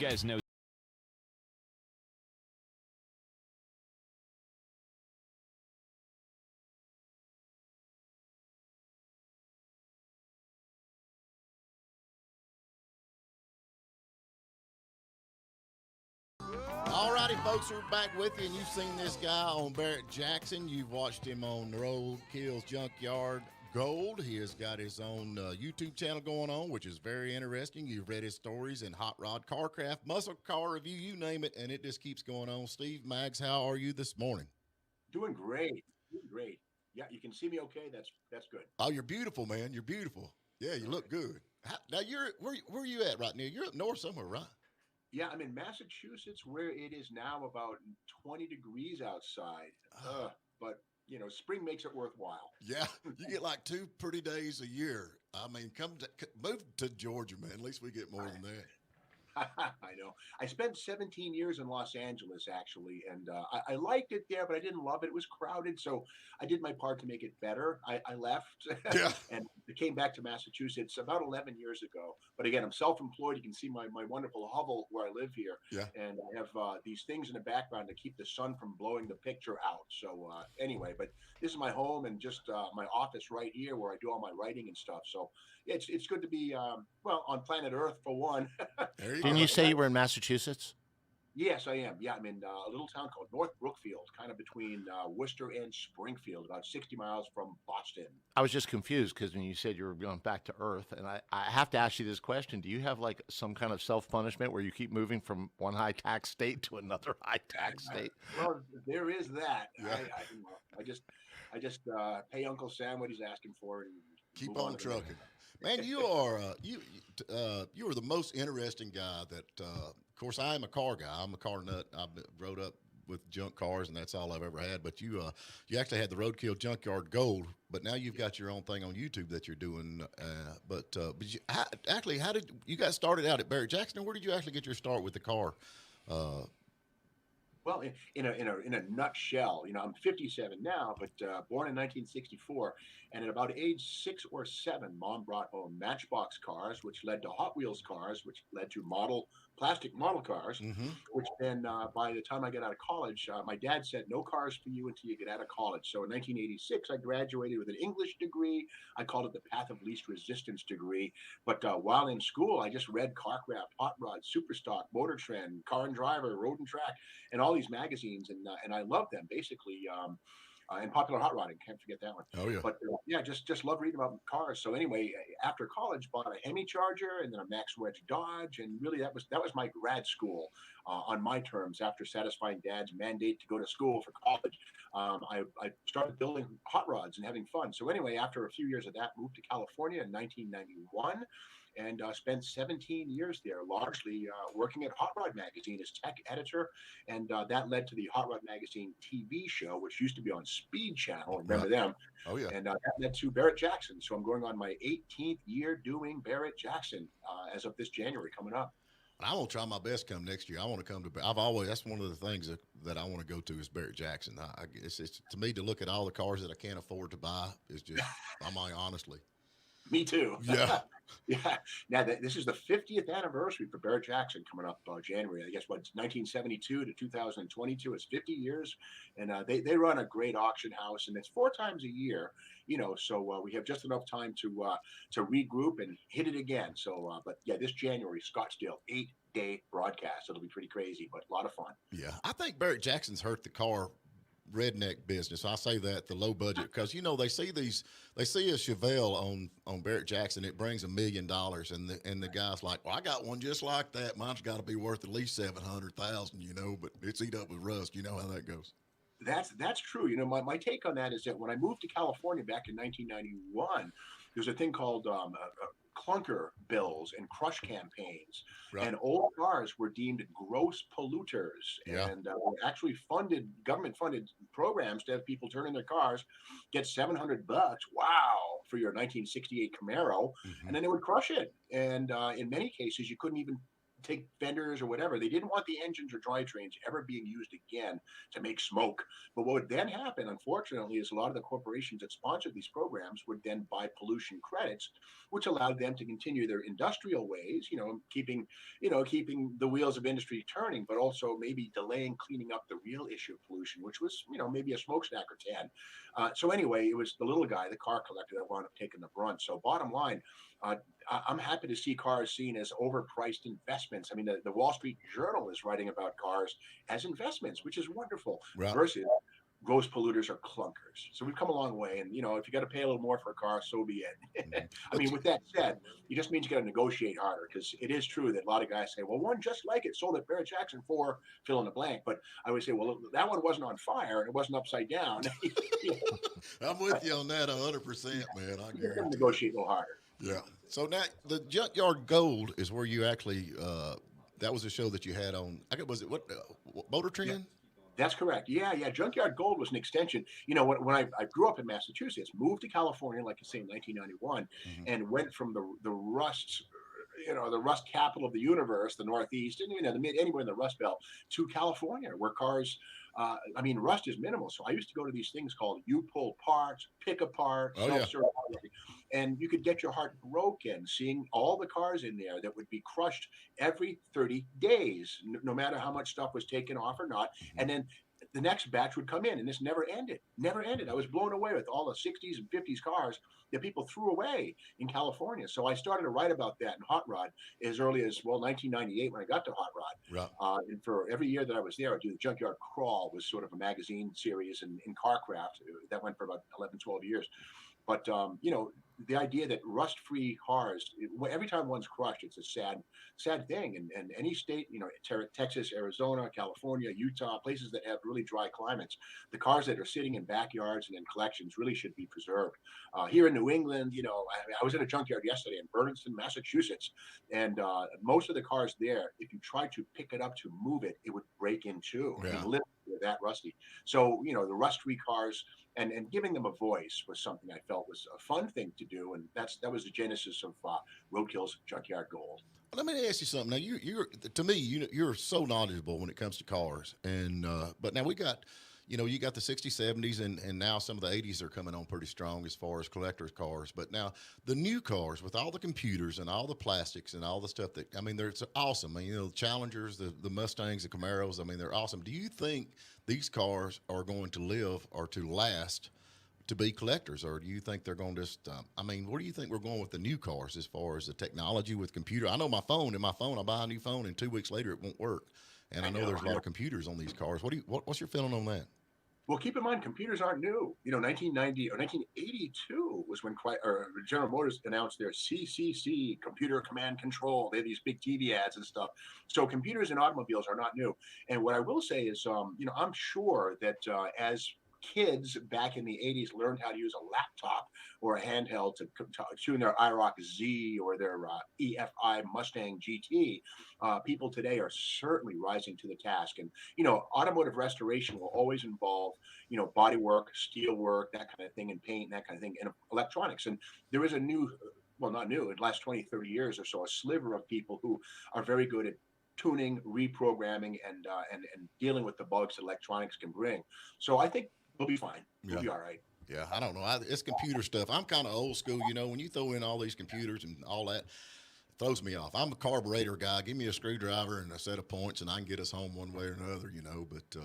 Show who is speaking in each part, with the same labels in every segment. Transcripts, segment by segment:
Speaker 1: guys know.
Speaker 2: All righty, folks, we're back with you, and you've seen this guy on BARRETT-JACKSON. You've watched him on Roadkill's Junkyard Gold. He has got his own YouTube channel going on, which is very interesting. You've read his stories in Hot Rod, Carcraft, Muscle Car Review, you name it, and it just keeps going on. Steve Maggs, how are you this morning?
Speaker 3: Doing great. Doing great. Yeah, you can see me okay. That's good.
Speaker 2: Oh, you're beautiful, man. You're beautiful. Yeah, you look good. Now, where are you at right now? You're up north somewhere, right?
Speaker 3: Yeah, I'm in Massachusetts, where it is now about 20 degrees outside. But, you know, spring makes it worthwhile.
Speaker 2: Yeah, you get like 2 pretty days a year. I mean, move to Georgia, man. At least we get more than that.
Speaker 3: I know. I spent 17 years in Los Angeles, actually, and I liked it there, but I didn't love it. It was crowded, so I did my part to make it better. I left
Speaker 2: Yeah.
Speaker 3: and came back to Massachusetts about 11 years ago. But again, I'm self-employed. You can see my wonderful hovel where I live here.
Speaker 2: Yeah.
Speaker 3: And I have these things in the background to keep the sun from blowing the picture out. So anyway, but this is my home and just my office right here where I do all my writing and stuff. So it's good to be, well, on planet Earth for one.
Speaker 2: There you
Speaker 4: Didn't
Speaker 2: go.
Speaker 4: you say you were in Massachusetts?
Speaker 3: Yes, I am. Yeah, I'm in a little town called North Brookfield, kind of between Worcester and Springfield, about 60 miles from Boston.
Speaker 4: I was just confused because when you said you were going back to Earth, and I have to ask you this question: do you have like some kind of self-punishment where you keep moving from one high-tax state to another high-tax state?
Speaker 3: Well, there is that.
Speaker 2: Yeah.
Speaker 3: I just pay Uncle Sam what he's asking for and
Speaker 2: Keep
Speaker 3: move
Speaker 2: on
Speaker 3: to the
Speaker 2: trucking.
Speaker 3: next.
Speaker 2: Man, you are you are the most interesting guy that. Of course, I am a car guy. I'm a car nut. I rode up with junk cars, and that's all I've ever had. But you actually had the Roadkill Junkyard Gold, but now you've got your own thing on YouTube that you're doing. But how did you guys started out at BARRETT-JACKSON? Where did you actually get your start with the car?
Speaker 3: Well, in a nutshell, you know, I'm 57 now, but born in 1964, and at about age 6 or 7, Mom brought home Matchbox cars, which led to Hot Wheels cars, which led to plastic model cars,
Speaker 2: Mm-hmm.
Speaker 3: which then by the time I got out of college, my dad said, no cars for you until you get out of college. So in 1986, I graduated with an English degree. I called it the Path of Least Resistance degree. But while in school, I just read Carcraft, Hot Rod, Superstock, Motor Trend, Car and Driver, Road and Track, and all these magazines, and I love them basically. And Popular Hot Rodding, can't forget that one.
Speaker 2: Oh yeah.
Speaker 3: But yeah, just love reading about cars. So anyway, after college, bought a Hemi Charger and then a Max Wedge Dodge, and really that was my grad school on my terms. After satisfying Dad's mandate to go to school for college, I started building hot rods and having fun. So anyway, after a few years of that, moved to California in 1991. And spent 17 years there, largely working at Hot Rod Magazine as tech editor. And that led to the Hot Rod Magazine TV show, which used to be on Speed Channel. Remember them?
Speaker 2: Oh yeah.
Speaker 3: And that led to BARRETT-JACKSON. So I'm going on my 18th year doing BARRETT-JACKSON as of this January coming up.
Speaker 2: I want to try my best come next year. I want to come to. That's one of the things that I want to go to is BARRETT-JACKSON. It's to me to look at all the cars that I can't afford to buy is just. Honestly.
Speaker 3: Me too.
Speaker 2: Yeah.
Speaker 3: Yeah. Now, this is the 50th anniversary for BARRETT-JACKSON coming up January. I guess it's 1972 to 2022. It's 50 years. And they run a great auction house, and it's 4 times a year, you know, so we have just enough time to regroup and hit it again. So, but yeah, this January, Scottsdale, 8-day broadcast. It'll be pretty crazy, but a lot of fun.
Speaker 2: Yeah. I think BARRETT-JACKSON's hurt the car redneck business. I say that the low budget because you know they see a Chevelle on BARRETT-JACKSON, it brings $1 million, and the guy's like, well, I got one just like that. Mine's got to be worth at least 700,000, you know, but it's eat up with rust. You know how that goes.
Speaker 3: That's true. You know, my take on that is that when I moved to California back in 1991, there's a thing called clunker bills and crush campaigns,
Speaker 2: Right.
Speaker 3: and old cars were deemed gross polluters,
Speaker 2: Yeah.
Speaker 3: and actually government funded programs to have people turn in their cars, get $700, wow, for your 1968 Camaro,
Speaker 2: Mhm.
Speaker 3: and then they would crush it, and in many cases you couldn't even take fenders or whatever. They didn't want the engines or drivetrains ever being used again to make smoke. But what would then happen, unfortunately, is a lot of the corporations that sponsored these programs would then buy pollution credits, which allowed them to continue their industrial ways, keeping the wheels of industry turning, but also maybe delaying cleaning up the real issue of pollution, which was, maybe a smokestack or 10. So anyway, it was the little guy, the car collector, that wound up taking the brunt. So bottom line, I'm happy to see cars seen as overpriced investments. I mean, the Wall Street Journal is writing about cars as investments, which is wonderful,
Speaker 2: Right.
Speaker 3: versus gross polluters are clunkers. So we've come a long way. And, if you got to pay a little more for a car, so be it.
Speaker 2: Mhm.
Speaker 3: I mean, with that said, it just means you got to negotiate harder, because it is true that a lot of guys say, well, one just like it sold at Barrett-Jackson for fill in the blank. But I would say, well, that one wasn't on fire and it wasn't upside down.
Speaker 2: I'm with you on that 100%, man. I
Speaker 3: You got to
Speaker 2: guarantee.
Speaker 3: negotiate a little harder.
Speaker 2: Yeah. So now the Junkyard Gold is where you actually, that was a show that you had on, was it what Motor Trend?
Speaker 3: That's correct. Yeah. Junkyard Gold was an extension. When I grew up in Massachusetts, moved to California, like I say, in 1991,
Speaker 2: Mhm.
Speaker 3: and went from the rust, the rust capital of the universe, the Northeast, and anywhere in the Rust Belt, to California, where cars. Rust is minimal. So I used to go to these things called U-Pull parts, pick apart,
Speaker 2: Oh, yeah.
Speaker 3: self-service, and you could get your heart broken seeing all the cars in there that would be crushed every 30 days, no matter how much stuff was taken off or not.
Speaker 2: Mhm.
Speaker 3: And then the next batch would come in, and this never ended. I was blown away with all the 60s and 50s cars that people threw away in California. So I started to write about that in Hot Rod as early as 1998, when I got to Hot Rod.
Speaker 2: Right.
Speaker 3: And for every year that I was there, I'd do the Junkyard Crawl, was sort of a magazine series in Carcraft that went for about 11, 12 years. But the idea that rust-free cars, every time one's crushed, it's a sad thing. And any state, Texas, Arizona, California, Utah, places that have really dry climates, the cars that are sitting in backyards and in collections really should be preserved. Here in New England, I was at a junkyard yesterday in Berniston, Massachusetts, and most of the cars there, if you tried to pick it up to move it, it would break in two. I
Speaker 2: Yeah.
Speaker 3: mean, literally, they're that rusty. So, the rust-free cars, and giving them a voice was something I felt was a fun thing to do, and that was the genesis of Roadkill's Junkyard Gold.
Speaker 2: Let me ask you something. Now, you're to me, you're so knowledgeable when it comes to cars, and but now we got, you got the 60s, 70s, and now some of the 80s are coming on pretty strong as far as collectors' cars. But now the new cars with all the computers and all the plastics and all the stuff they're awesome. The Challengers, the Mustangs, the Camaros. They're awesome. Do you think these cars are going to live or to last to be collectors, or do you think they're going to just? Where do you think we're going with the new cars as far as the technology with computer? I know my phone. I buy a new phone, and 2 weeks later it won't work. And I know there's a lot of computers on these cars. What's your feeling on that?
Speaker 3: Well, keep in mind, computers aren't new. 1990 or 1982 was when General Motors announced their CCC, Computer Command Control. They had these big TV ads and stuff. So computers in automobiles are not new. And what I will say is, I'm sure that as kids back in the 80s learned how to use a laptop or a handheld to tune their IROC Z or their EFI Mustang GT, people today are certainly rising to the task. And, automotive restoration will always involve, body work, steel work, that kind of thing, and paint, that kind of thing, and electronics. And there is a new, well, not new, in the last 20, 30 years or so, a sliver of people who are very good at tuning, reprogramming, and dealing with the bugs that electronics can bring. So I think we'll be fine. We'll be all right.
Speaker 2: Yeah, I don't know. It's computer stuff. I'm kind of old school, when you throw in all these computers and all that, it throws me off. I'm a carburetor guy. Give me a screwdriver and a set of points, and I can get us home one way or another, But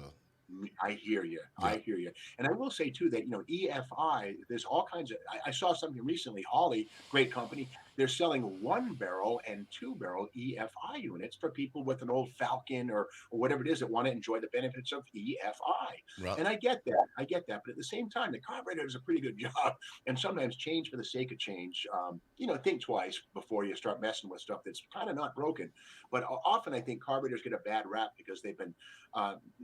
Speaker 3: I hear you.
Speaker 2: Yeah.
Speaker 3: I hear you. And I will say, too, that, EFI, there's all kinds of, I saw something recently, Holley, great company. They're selling 1-barrel and 2-barrel EFI units for people with an old Falcon or whatever it is that want to enjoy the benefits of EFI.
Speaker 2: Right.
Speaker 3: And I get that. But at the same time, the carburetor does a pretty good job. And sometimes change for the sake of change. Think twice before you start messing with stuff that's kind of not broken. But often I think carburetors get a bad rap because they've been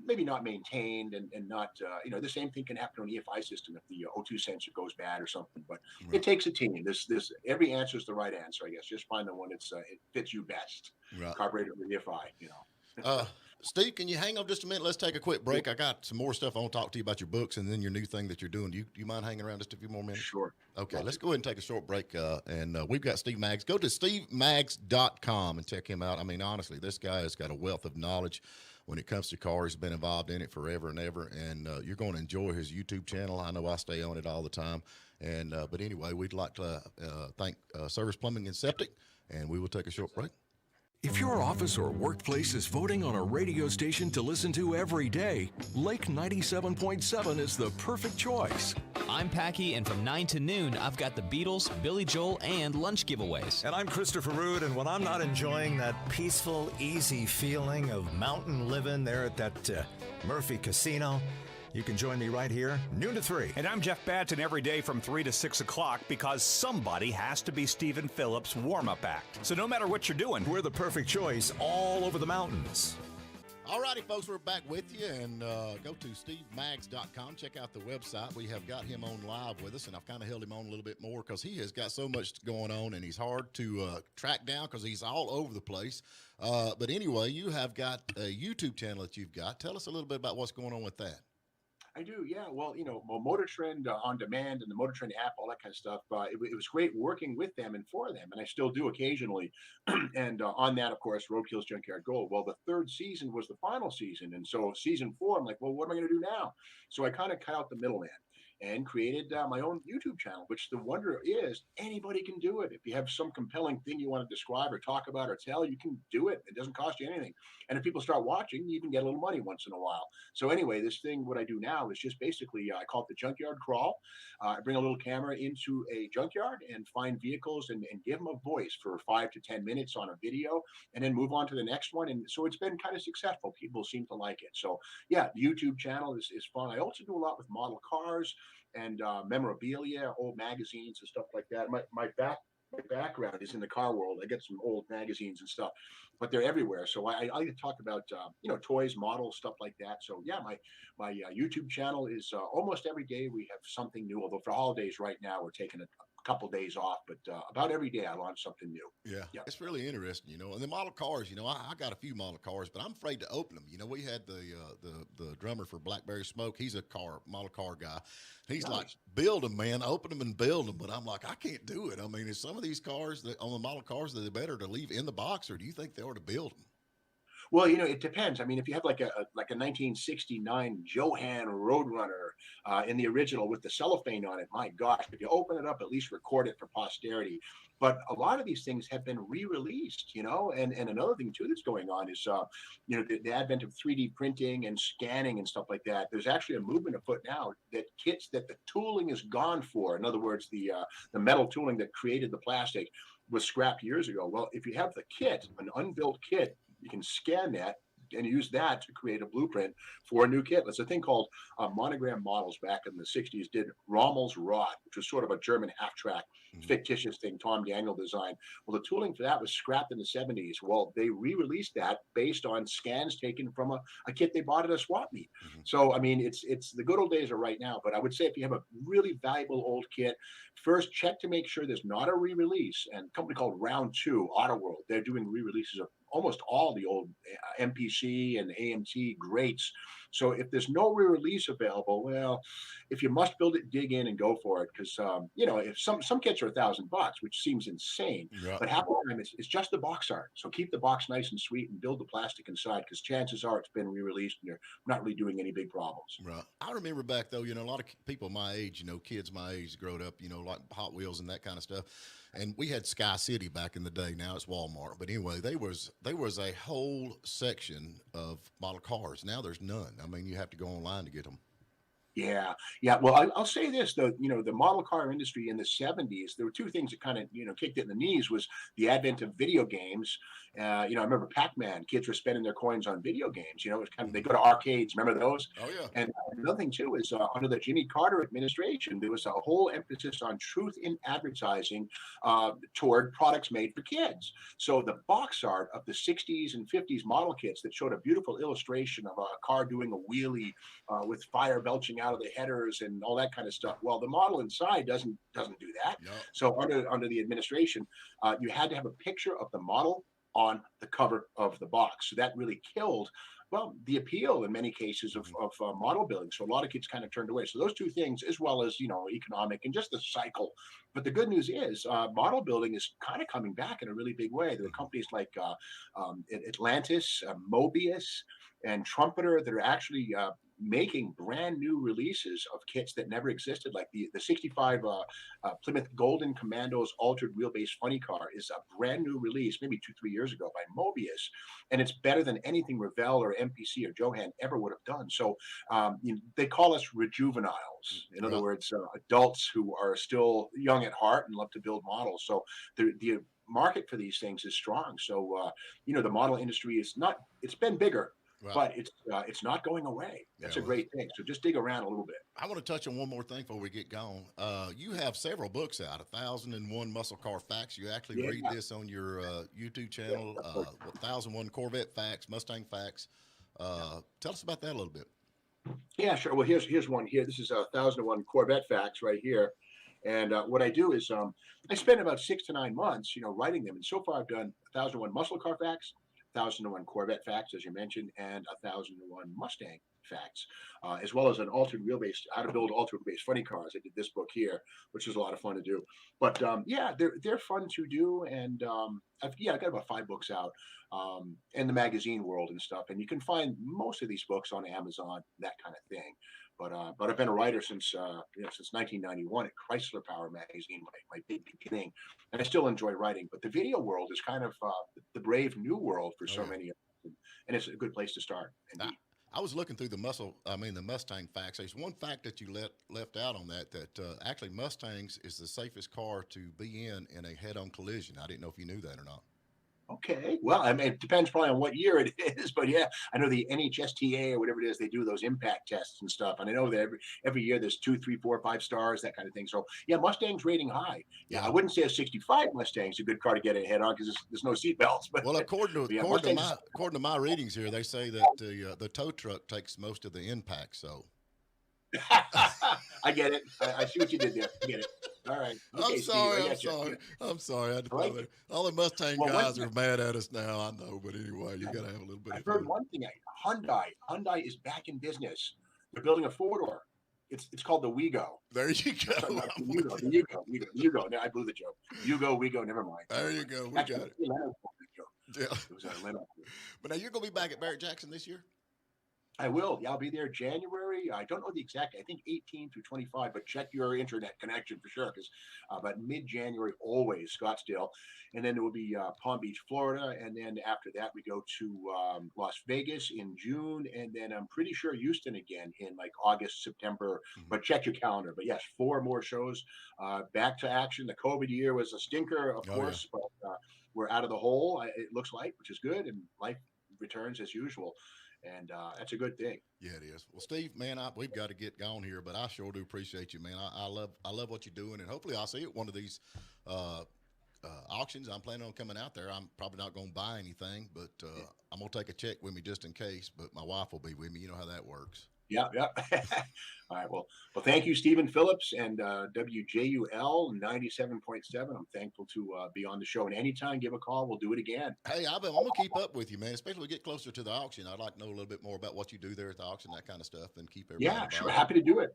Speaker 3: maybe not maintained and not, the same thing can happen on an EFI system if the O2 sensor goes bad or something. But
Speaker 2: Right.
Speaker 3: it takes a team. This every answer is the right answer, I guess. Just find the one that's it fits you best.
Speaker 2: Right.
Speaker 3: Carburetor or EFI,
Speaker 2: Steve, can you hang on just a minute? Let's take a quick break. I got some more stuff I want to talk to you about your books and then your new thing that you're doing. Do you mind hanging around just a few more minutes?
Speaker 3: Sure.
Speaker 2: Okay, let's go ahead and take a short break. And we've got Steve Maggs. Go to stevemags.com and check him out. I mean, honestly, this guy has got a wealth of knowledge when it comes to cars. He's been involved in it forever and ever, and you're going to enjoy his YouTube channel. I know I stay on it all the time. And but anyway, we'd like to thank Service Plumbing and Septic, and we will take a short break.
Speaker 1: If your office or workplace is voting on a radio station to listen to every day, Lake 97.7 is the perfect choice.
Speaker 5: I'm Packy, and from 9 to noon, I've got the Beatles, Billy Joel, and lunch giveaways.
Speaker 6: And I'm Christopher Rood, and when I'm not enjoying that peaceful, easy feeling of mountain living there at that Murphy Casino, you can join me right here, noon to 3.
Speaker 7: And I'm Jeff Batson every day from 3 to 6 o'clock because somebody has to be Stephen Phillips' warm-up act. So no matter what you're doing,
Speaker 6: We're the perfect choice all over the mountains.
Speaker 2: All righty, folks, we're back with you, and go to stevemags.com. Check out the website. We have got him on live with us, and I've kind of held him on a little bit more because he has got so much going on, and he's hard to track down because he's all over the place. But anyway, you have got a YouTube channel that you've got. Tell us a little bit about what's going on with that.
Speaker 3: I do, yeah. Well, Motor Trend on demand and the Motor Trend app, all that kind of stuff. It was great working with them and for them, and I still do occasionally. And on that, of course, Roadkill's Junkyard Gold. Well, the third season was the final season, and so season 4, I'm like, well, what am I going to do now? So I kind of cut out the middleman and created my own YouTube channel, which the wonder is anybody can do it. If you have some compelling thing you want to describe or talk about or tell, you can do it. It doesn't cost you anything. And if people start watching, you even get a little money once in a while. So anyway, this thing, what I do now is just basically, I call it the junkyard crawl. I bring a little camera into a junkyard and find vehicles and give them a voice for 5 to 10 minutes on a video and then move on to the next one. And so it's been kind of successful. People seem to like it. So yeah, the YouTube channel is fun. I also do a lot with model cars and memorabilia, old magazines and stuff like that. My background is in the car world. I get some old magazines and stuff, but they're everywhere. So I like to talk about toys, models, stuff like that. So yeah, my YouTube channel is almost every day we have something new. Although for holidays right now we're taking a couple days off, but about every day I launch something new.
Speaker 2: Yeah, it's really interesting, And the model cars, I got a few model cars, but I'm afraid to open them. We had the drummer for Blackberry Smoke. He's a model car guy. He's like, build them, man, open them and build them. But I'm like, I can't do it. I mean, is some of these cars on the model cars, are they better to leave in the box, or do you think they ought to build them?
Speaker 3: Well, it depends. I mean, if you have like a 1969 Johan Roadrunner in the original with the cellophane on it, my gosh, if you open it up, at least record it for posterity. But a lot of these things have been re-released, and another thing too that's going on is, the advent of 3D printing and scanning and stuff like that. There's actually a movement afoot now that kits that the tooling is gone for. In other words, the metal tooling that created the plastic was scrapped years ago. Well, if you have the kit, an unbuilt kit, you can scan that and use that to create a blueprint for a new kit. There's a thing called Monogram Models back in the 60s did Rommel's Rod, which was sort of a German half-track fictitious thing Tom Daniel designed. Well, the tooling for that was scrapped in the 70s. Well, they re-released that based on scans taken from a kit they bought at a swap meet. So, I mean, it's the good old days are right now, but I would say if you have a really valuable old kit, first check to make sure there's not a re-release. And a company called Round 2, Auto World, they're doing re-releases of almost all the old MPC and AMT greats. So if there's no re-release available, well, if you must build it, dig in and go for it. Because, if some kits are $1,000, which seems insane, but half the time it's just the box art. So keep the box nice and sweet and build the plastic inside, because chances are it's been re-released and you're not really doing any big problems.
Speaker 2: Right. I remember back, though, a lot of people my age, kids my age growing up, like Hot Wheels and that kind of stuff. And we had Sky City back in the day. Now it's Walmart. But anyway, there was a whole section of model cars. Now there's none. I mean, you have to go online to get them.
Speaker 3: Yeah. Well, I'll say this, though, the model car industry in the 70s, there were two things that kind of, kicked it in the knees was the advent of video games. I remember Pac-Man, kids were spending their coins on video games. It was kind of, they go to arcades. Remember those?
Speaker 2: Oh, yeah.
Speaker 3: And another thing, too, is under the Jimmy Carter administration, there was a whole emphasis on truth in advertising toward products made for kids. So the box art of the 60s and 50s model kits that showed a beautiful illustration of a car doing a wheelie with fire belching out of the headers and all that kind of stuff. Well, the model inside doesn't do that. No. So under the administration, you had to have a picture of the model on the cover of the box. So that really killed, well, the appeal in many cases of model building. So a lot of kids kind of turned away. So those two things, as well as, economic and just the cycle. But the good news is model building is kind of coming back in a really big way. There are companies like Atlantis, Mobius, and Trumpeter that are actually making brand new releases of kits that never existed, like the 65 Plymouth Golden Commandos Altered Wheelbase Funny Car is a brand new release, maybe 2-3 years ago, by Mobius, and it's better than anything Revell or MPC or Johan ever would have done. So they call us rejuveniles. In other words, adults who are still young at heart and love to build models. So the market for these things is strong. So the model industry is not, it's been bigger. Right. But it's not going away. That's a great thing. So just dig around a little bit.
Speaker 2: I want to touch on one more thing before we get going. You have several books out, 1001 Muscle Car Facts. You actually read this on your YouTube channel, 1001 Corvette Facts, Mustang Facts. Tell us about that a little bit.
Speaker 3: Yeah, sure. Well, here's one here. This is 1001 Corvette Facts right here. And what I do is I spend about 6 to 9 months, writing them. And so far I've done 1001 Muscle Car Facts, 1001 Corvette Facts, as you mentioned, and 1001 Mustang Facts, as well as an altered wheelbase, how to build altered wheelbase funny cars. I did this book here, which is a lot of fun to do. But they're fun to do, and I've got about 5 books out in the magazine world and stuff, and you can find most of these books on Amazon, that kind of thing. But I've been a writer since 1991 at Chrysler Power magazine, my big beginning, and I still enjoy writing. But the video world is kind of the brave new world for so many of them, and it's a good place to start.
Speaker 2: I was looking through the Mustang Facts. There's one fact that you left out on that actually Mustangs is the safest car to be in a head-on collision. I didn't know if you knew that or not.
Speaker 3: Okay, well, I mean, it depends probably on what year it is, but yeah, I know the NHSTA or whatever it is, they do those impact tests and stuff, and I know that every year there's 2, 3, 4, 5 stars, that kind of thing. So yeah, Mustang's rating high. Yeah, I wouldn't say a 65 Mustang's a good car to get ahead on because there's no seat belts. But
Speaker 2: well, according to my readings here, they say that the tow truck takes most of the impact. So.
Speaker 3: I get it. I see what you did there. I get it. All right. Okay,
Speaker 2: I'm sorry. I had to throw that. All the Mustang guys are mad at us now. I know, but anyway, you got to have a little bit.
Speaker 3: I've heard one thing. Hyundai is back in business. They're building a 4-door. It's called the Wego.
Speaker 2: There you go.
Speaker 3: Wego. No, I blew the joke. Wego. Never mind.
Speaker 2: There you go. We got it. Yeah.
Speaker 3: It was Leno.
Speaker 2: But now you're going to be back at Barrett-Jackson this year?
Speaker 3: I will. Yeah, I'll be there January. I don't know the exact. I think 18 through 25. But check your internet connection for sure, because about mid-January always Scottsdale, and then it will be Palm Beach, Florida, and then after that we go to Las Vegas in June, and then I'm pretty sure Houston again in like August, September. But check your calendar. But yes, 4 more shows. Back to action. The COVID year was a stinker, of course, but we're out of the hole. It looks like, which is good, and life returns as usual. And that's a good thing.
Speaker 2: Yeah, it is. Well, Steve, man, we've got to get going here, but I sure do appreciate you, man. I love what you're doing, and hopefully I'll see you at one of these auctions. I'm planning on coming out there. I'm probably not going to buy anything, but I'm going to take a check with me just in case, but my wife will be with me. You know how that works.
Speaker 3: Yeah. All right. Well, thank you, Stephen Phillips and WJUL 97.7. I'm thankful to be on the show. And anytime, give a call. We'll do it again.
Speaker 2: Hey, I'm going to keep up with you, man. Especially when we get closer to the auction. I'd like to know a little bit more about what you do there at the auction, that kind of stuff, and keep everybody.
Speaker 3: Yeah, sure. Happy to do it.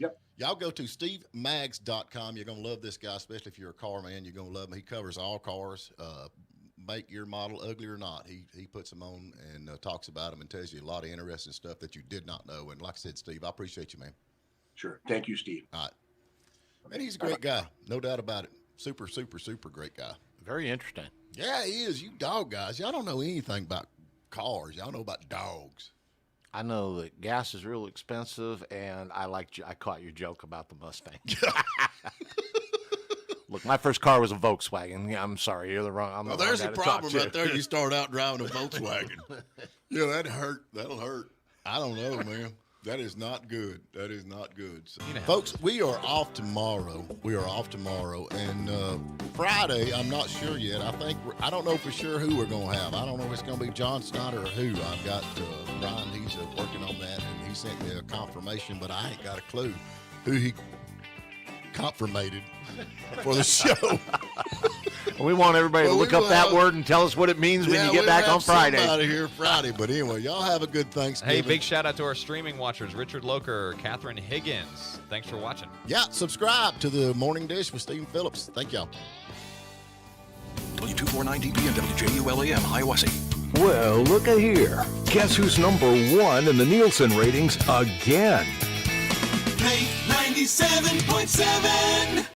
Speaker 3: Yep.
Speaker 2: Y'all go to stevemags.com. You're going to love this guy, especially if you're a car man. You're going to love him. He covers all cars. Make your model, ugly or not. He puts them on and talks about them and tells you a lot of interesting stuff that you did not know. And like I said, Steve, I appreciate you, man.
Speaker 3: Sure. Thank you, Steve.
Speaker 2: All right. And he's a great guy. No doubt about it. Super, super, super great guy.
Speaker 4: Very interesting.
Speaker 2: Yeah, he is. You dog guys. Y'all don't know anything about cars. Y'all know about dogs.
Speaker 4: I know that gas is real expensive, and I caught your joke about the Mustang. Look, my first car was a Volkswagen. Yeah, I'm sorry, you're the wrong.
Speaker 2: There's a problem right there. You start out driving a Volkswagen. Yeah, that'll hurt. I don't know, man. That is not good. That is not good. So, folks, we are off tomorrow. And Friday, I'm not sure yet. I don't know for sure who we're going to have. I don't know if it's going to be John Snyder or who. I've got Brian. He's working on that, and he sent me a confirmation, but I ain't got a clue who he confirmated for the show.
Speaker 4: We want everybody to
Speaker 2: Well,
Speaker 4: look
Speaker 2: we
Speaker 4: up
Speaker 2: will
Speaker 4: that
Speaker 2: have-
Speaker 4: word and tell us what it means when you get back on Friday.
Speaker 2: Out of here Friday, but anyway, y'all have a good Thanksgiving.
Speaker 8: Hey, big shout out to our streaming watchers, Richard Loker, Catherine Higgins. Thanks for watching.
Speaker 2: Yeah, subscribe to the Morning Dish with Steve Phillips. Thank y'all.
Speaker 1: W249 DP and WJULAM, Hiawassee.
Speaker 9: Well, look at here. Guess who's number one in the Nielsen ratings again?
Speaker 10: Play 97.7.